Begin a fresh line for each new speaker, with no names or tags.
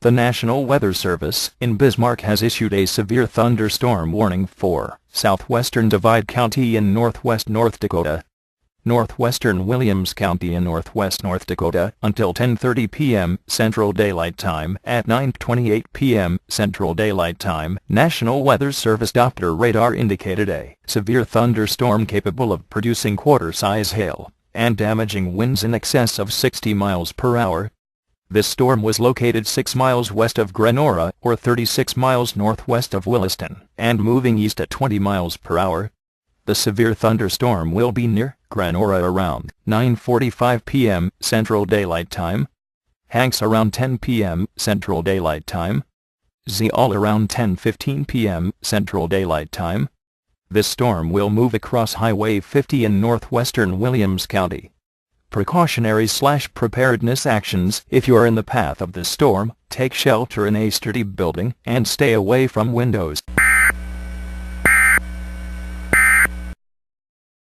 The National Weather Service in Bismarck has issued a severe thunderstorm warning for southwestern Divide County in northwest North Dakota, northwestern Williams County in northwest North Dakota until 10:30 p.m. Central Daylight Time at 9:28 p.m. Central Daylight Time. National Weather Service Doppler radar indicated a severe thunderstorm capable of producing quarter-size hail and damaging winds in excess of 60 miles per hour. This storm was located 6 miles west of Grenora, or 36 miles northwest of Williston, and moving east at 20 miles per hour. The severe thunderstorm will be near Grenora around 9:45 p.m. Central Daylight Time, Hanks around 10 p.m. Central Daylight Time, Zeal around 10:15 p.m. Central Daylight Time. This storm will move across Highway 50 in northwestern Williams County. Precautionary/preparedness actions: if you are in the path of the storm, take shelter in a sturdy building and stay away from windows.